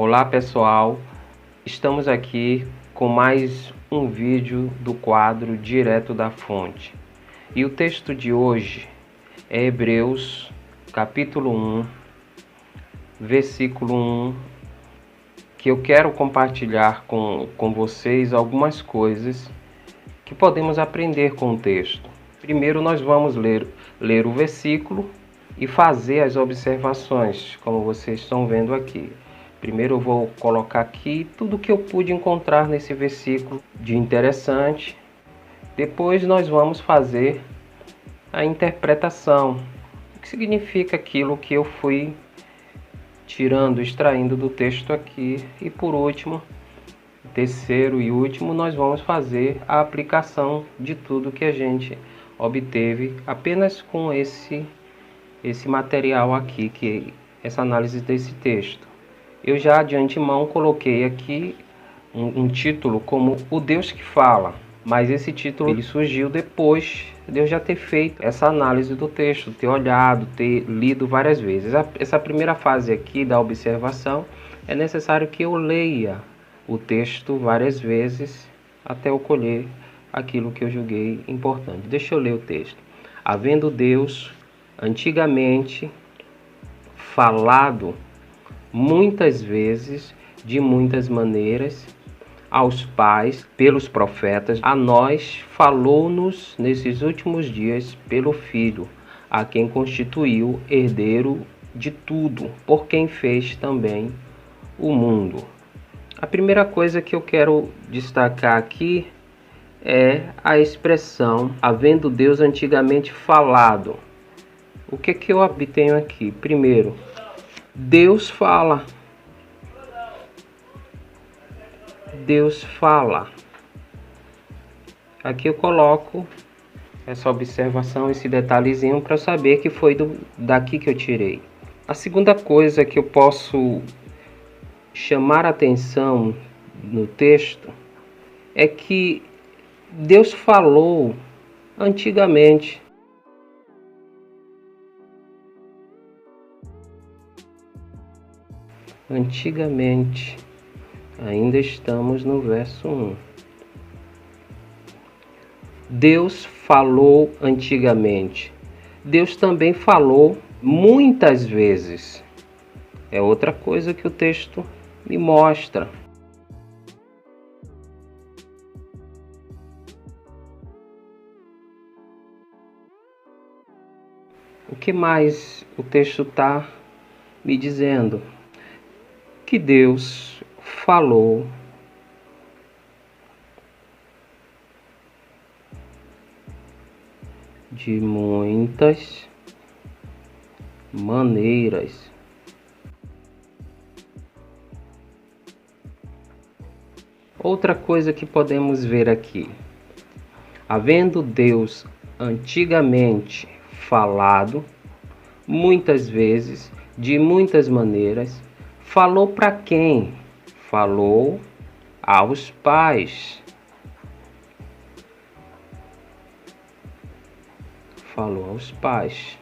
Olá pessoal, estamos aqui com mais um vídeo do quadro Direto da Fonte. E o texto de hoje é Hebreus capítulo 1, versículo 1, que eu quero compartilhar com vocês algumas coisas que podemos aprender com o texto. Primeiro nós vamos ler o versículo e fazer as observações, como vocês estão vendo aqui. Primeiro eu vou colocar aqui tudo que eu pude encontrar nesse versículo de interessante. Depois nós vamos fazer a interpretação. O que significa aquilo que eu fui extraindo do texto aqui. E por último, terceiro e último, nós vamos fazer a aplicação de tudo que a gente obteve apenas com esse material aqui, essa análise desse texto. Eu já de antemão coloquei aqui um título como O Deus que Fala, mas esse título ele surgiu depois de eu já ter feito essa análise do texto, ter olhado, ter lido várias vezes. Essa primeira fase aqui da observação é necessário que eu leia o texto várias vezes até eu colher aquilo que eu julguei importante. Deixa eu ler o texto. Havendo Deus antigamente falado muitas vezes, de muitas maneiras, aos pais, pelos profetas, a nós falou-nos nesses últimos dias pelo Filho, a quem constituiu herdeiro de tudo, por quem fez também o mundo. A primeira coisa que eu quero destacar aqui é a expressão havendo Deus antigamente falado. O que eu obtenho aqui? Primeiro, Deus fala. Deus fala. Aqui eu coloco essa observação, esse detalhezinho para saber que foi daqui que eu tirei. A segunda coisa que eu posso chamar a atenção no texto é que Deus falou antigamente. Antigamente, ainda estamos no verso 1. Deus falou antigamente. Deus também falou muitas vezes. É outra coisa que o texto me mostra. O que mais o texto está me dizendo? Que Deus falou de muitas maneiras. Outra coisa que podemos ver aqui. Havendo Deus antigamente falado, muitas vezes, de muitas maneiras, falou para quem? Falou aos pais. Falou aos pais.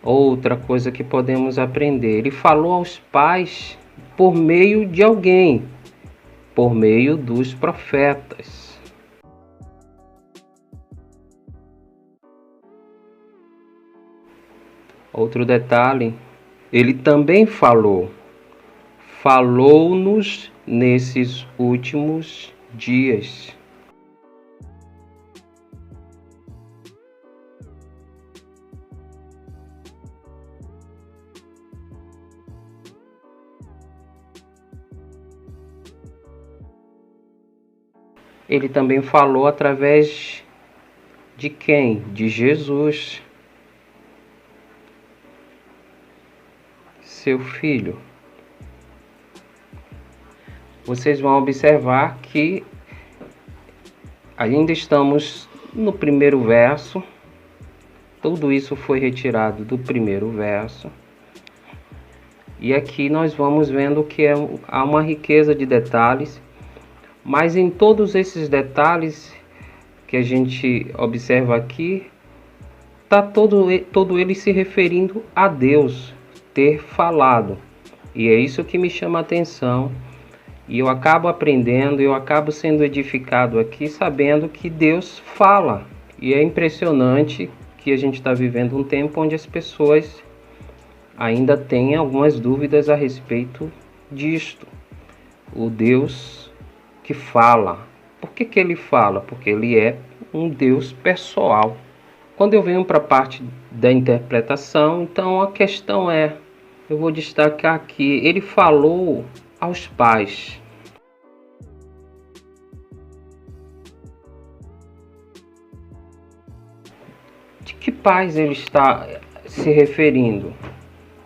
Outra coisa que podemos aprender. Ele falou aos pais por meio de alguém. Por meio dos profetas. Outro detalhe, ele também falou-nos nesses últimos dias. Ele também falou através de quem? De Jesus. Seu filho. Vocês vão observar que ainda estamos no primeiro verso. Tudo isso foi retirado do primeiro verso. E aqui nós vamos vendo que há uma riqueza de detalhes. Mas em todos esses detalhes que a gente observa aqui, está todo ele se referindo a Deus ter falado. E é isso que me chama a atenção. E eu acabo aprendendo, eu acabo sendo edificado aqui, sabendo que Deus fala. E é impressionante que a gente está vivendo um tempo onde as pessoas ainda têm algumas dúvidas a respeito disto. O Deus que fala. Por que ele fala? Porque ele é um Deus pessoal. Quando eu venho para a parte da interpretação, então a questão é, eu vou destacar aqui, ele falou aos pais. De que pais ele está se referindo?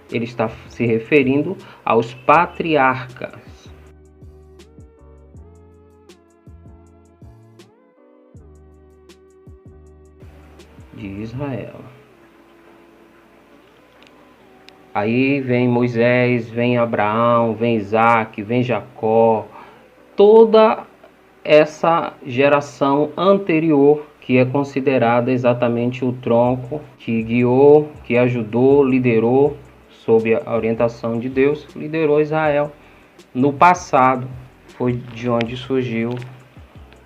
Ele está se referindo aos patriarcas. De Israel. Aí vem Moisés, vem Abraão, vem Isaac, vem Jacó, toda essa geração anterior que é considerada exatamente o tronco que guiou, que ajudou, liderou, sob a orientação de Deus, liderou Israel. No passado foi de onde surgiu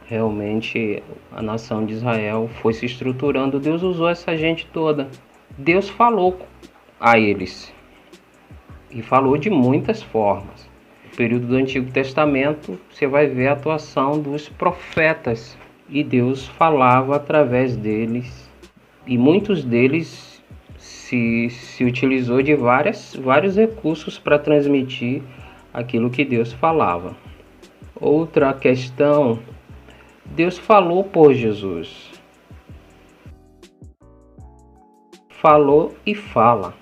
realmente a nação de Israel, foi se estruturando. Deus usou essa gente toda. Deus falou a eles e falou de muitas formas. No período do Antigo Testamento você vai ver a atuação dos profetas e Deus falava através deles, e muitos deles se utilizou de vários recursos para transmitir aquilo que Deus falava. Outra questão, Deus falou por Jesus. Falou e fala.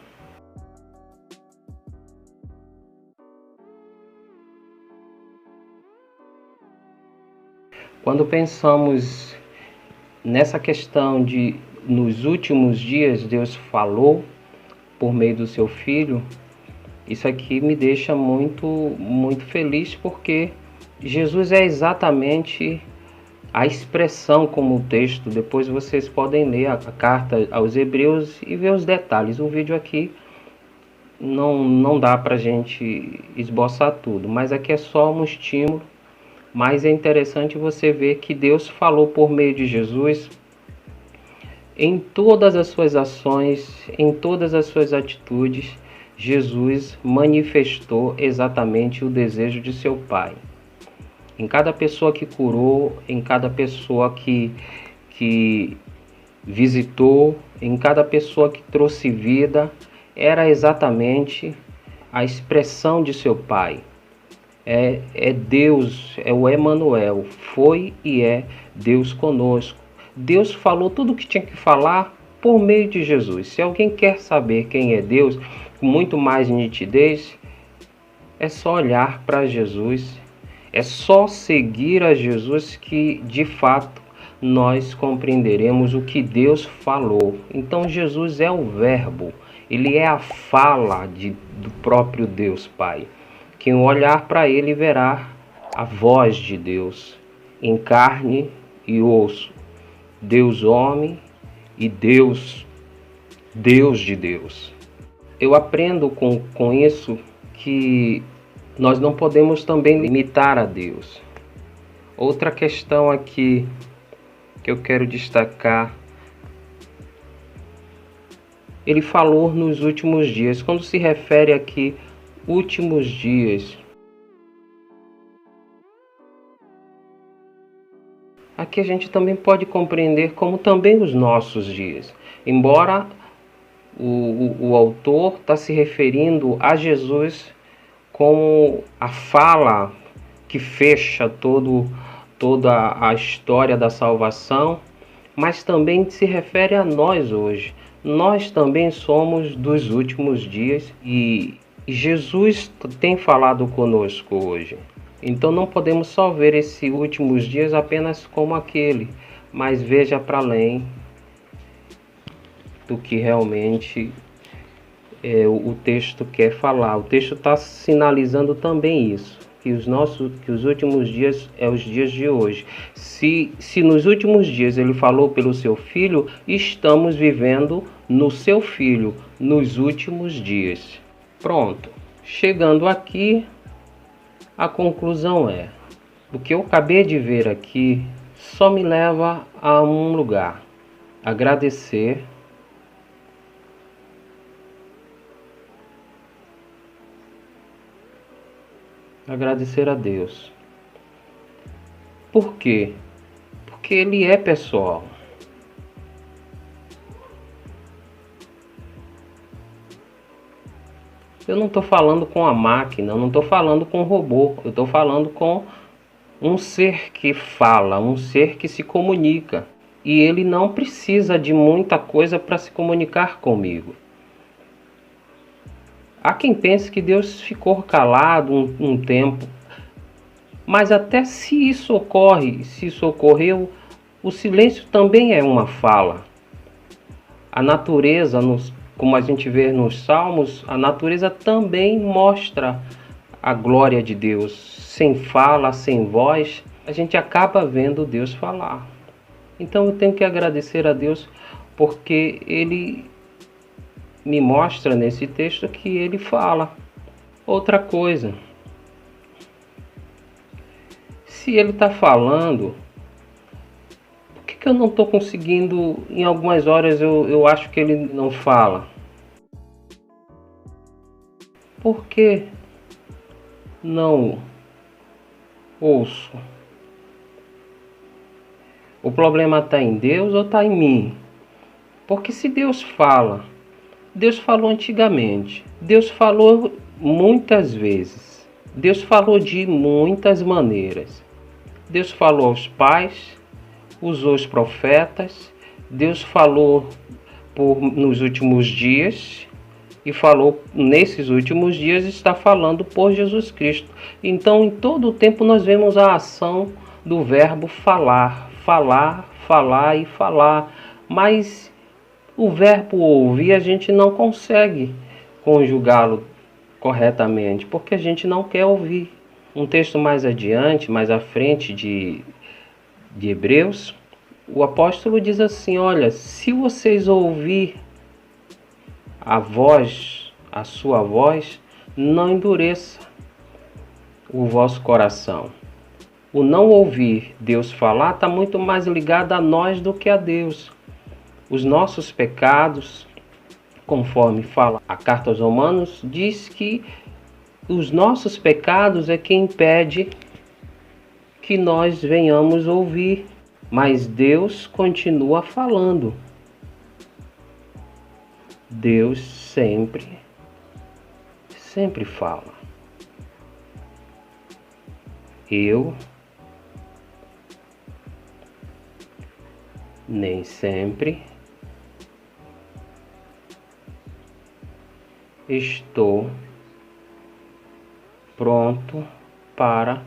Quando pensamos nessa questão de nos últimos dias Deus falou por meio do seu Filho, isso aqui me deixa muito feliz, porque Jesus é exatamente a expressão, como o texto. Depois vocês podem ler a carta aos Hebreus e ver os detalhes. O vídeo aqui não dá para a gente esboçar tudo, mas aqui é só um estímulo. Mas é interessante você ver que Deus falou por meio de Jesus em todas as suas ações, em todas as suas atitudes. Jesus manifestou exatamente o desejo de seu Pai. Em cada pessoa que curou, em cada pessoa que visitou, em cada pessoa que trouxe vida, era exatamente a expressão de seu Pai. É Deus, é o Emanuel, foi e é Deus conosco. Deus falou tudo o que tinha que falar por meio de Jesus. Se alguém quer saber quem é Deus com muito mais nitidez, é só olhar para Jesus, é só seguir a Jesus que de fato nós compreenderemos o que Deus falou. Então Jesus é o verbo, ele é a fala do próprio Deus Pai. Quem olhar para ele verá a voz de Deus em carne e osso. Deus homem e Deus de Deus. Eu aprendo com isso que nós não podemos também limitar a Deus. Outra questão aqui que eu quero destacar, ele falou nos últimos dias. Quando se refere aqui últimos dias, aqui a gente também pode compreender como também os nossos dias. Embora o autor está se referindo a Jesus como a fala que fecha toda a história da salvação, mas também se refere a nós hoje. Nós também somos dos últimos dias e Jesus tem falado conosco hoje. Então não podemos só ver esses últimos dias apenas como aquele, mas veja para além do que realmente o texto quer falar. O texto está sinalizando também isso, que os últimos dias é os dias de hoje. Se nos últimos dias ele falou pelo seu filho, estamos vivendo no seu filho, nos últimos dias. Pronto. Chegando aqui, a conclusão é: o que eu acabei de ver aqui só me leva a um lugar: agradecer. Agradecer a Deus. Por quê? Porque Ele é pessoal. Eu não estou falando com a máquina, eu não estou falando com o robô, eu estou falando com um ser que fala, um ser que se comunica. E ele não precisa de muita coisa para se comunicar comigo. Há quem pense que Deus ficou calado um tempo, mas até se isso ocorre, se isso ocorreu, o silêncio também é uma fala. A natureza, como a gente vê nos Salmos, a natureza também mostra a glória de Deus. Sem fala, sem voz, a gente acaba vendo Deus falar. Então eu tenho que agradecer a Deus porque Ele me mostra nesse texto que Ele fala. Outra coisa, se Ele está falando, por que eu não estou conseguindo? Em algumas horas eu acho que Ele não fala. Por que não ouço? O problema está em Deus ou está em mim? Porque se Deus fala, Deus falou antigamente, Deus falou muitas vezes, Deus falou de muitas maneiras. Deus falou aos pais, usou os profetas, Deus falou nos últimos dias e falou nesses últimos dias, está falando por Jesus Cristo. Então, em todo o tempo nós vemos a ação do verbo falar, falar, falar e falar, mas o verbo ouvir a gente não consegue conjugá-lo corretamente, porque a gente não quer ouvir. Um texto mais adiante, mais à frente de Hebreus, o apóstolo diz assim: olha, se vocês ouvir a voz, a sua voz, não endureça o vosso coração. O não ouvir Deus falar está muito mais ligado a nós do que a Deus. Os nossos pecados, conforme fala a carta aos Romanos, diz que os nossos pecados é que impede que nós venhamos ouvir, mas Deus continua falando. Deus sempre fala. Eu nem sempre estou pronto para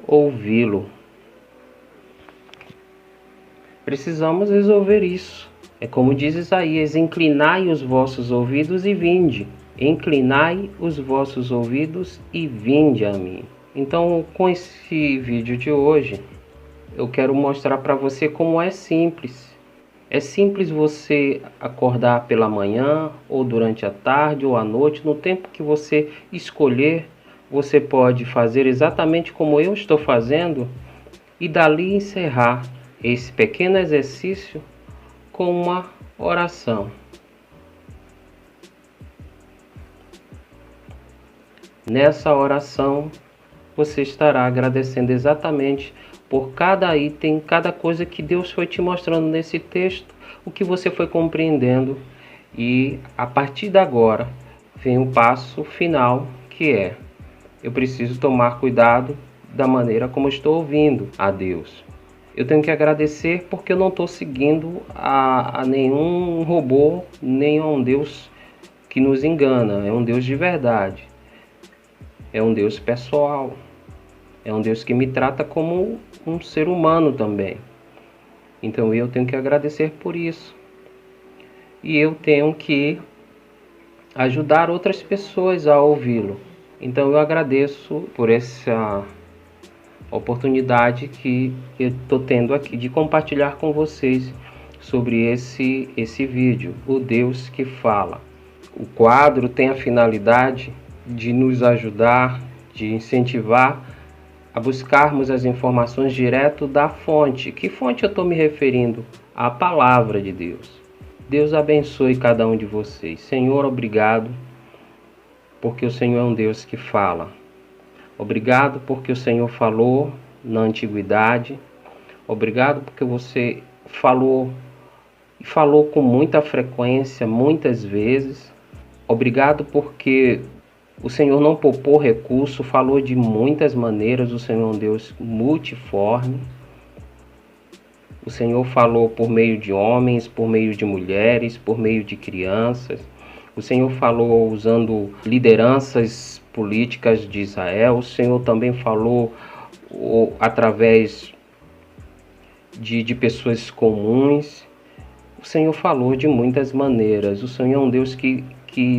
ouvi-lo. Precisamos resolver isso. É como diz Isaías: inclinai os vossos ouvidos e vinde. Inclinai os vossos ouvidos e vinde a mim. Então, com esse vídeo de hoje, eu quero mostrar para você como é simples. É simples você acordar pela manhã, ou durante a tarde, ou à noite, no tempo que você escolher. Você pode fazer exatamente como eu estou fazendo e dali encerrar esse pequeno exercício com uma oração. Nessa oração, você estará agradecendo exatamente por cada item, cada coisa que Deus foi te mostrando nesse texto, o que você foi compreendendo. E a partir de agora, vem o passo final, que é: eu preciso tomar cuidado da maneira como estou ouvindo a Deus. Eu tenho que agradecer porque eu não estou seguindo a nenhum robô, nem a um Deus que nos engana. É um Deus de verdade. É um Deus pessoal. É um Deus que me trata como um ser humano também. Então eu tenho que agradecer por isso. E eu tenho que ajudar outras pessoas a ouvi-lo. Então eu agradeço por essa oportunidade que eu estou tendo aqui de compartilhar com vocês sobre esse vídeo, o Deus que fala. O quadro tem a finalidade de nos ajudar, de incentivar a buscarmos as informações direto da fonte. Que fonte eu estou me referindo? A palavra de Deus. Deus abençoe cada um de vocês. Senhor, obrigado, porque o Senhor é um Deus que fala. Obrigado porque o Senhor falou na antiguidade. Obrigado porque você falou e falou com muita frequência, muitas vezes. Obrigado porque o Senhor não poupou recurso, falou de muitas maneiras. O Senhor é um Deus multiforme. O Senhor falou por meio de homens, por meio de mulheres, por meio de crianças. O Senhor falou usando lideranças políticas de Israel. O Senhor também falou através de pessoas comuns. O Senhor falou de muitas maneiras. O Senhor é um Deus que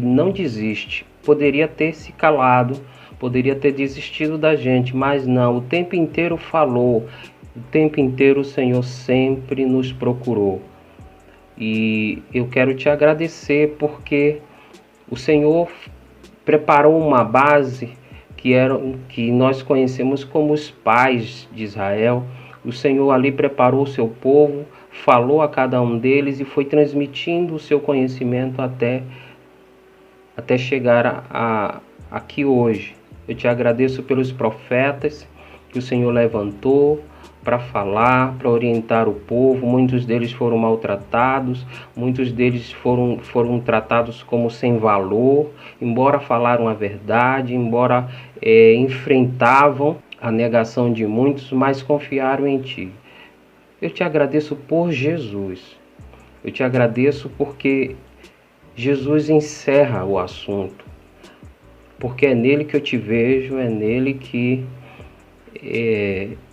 não desiste. Poderia ter se calado, poderia ter desistido da gente, mas não. O tempo inteiro falou. O tempo inteiro o Senhor sempre nos procurou. E eu quero te agradecer porque o Senhor preparou uma base que nós conhecemos como os pais de Israel. O Senhor ali preparou o seu povo, falou a cada um deles e foi transmitindo o seu conhecimento até chegar aqui hoje. Eu te agradeço pelos profetas que o Senhor levantou para falar, para orientar o povo. Muitos deles foram maltratados, muitos deles foram tratados como sem valor, embora falaram a verdade, embora enfrentavam a negação de muitos, mas confiaram em Ti. Eu te agradeço por Jesus. Eu te agradeço porque Jesus encerra o assunto, porque é nele que eu te vejo, é nele que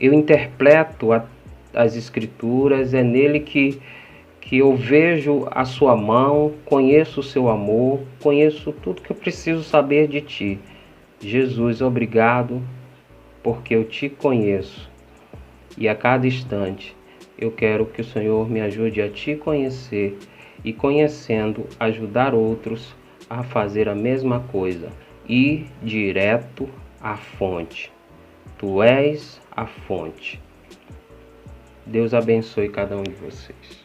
eu interpreto as Escrituras, é nele que eu vejo a sua mão, conheço o seu amor, conheço tudo que eu preciso saber de ti. Jesus, obrigado, porque eu te conheço e a cada instante eu quero que o Senhor me ajude a te conhecer e, conhecendo, ajudar outros a fazer a mesma coisa, ir direto à fonte. Tu és a fonte. Deus abençoe cada um de vocês.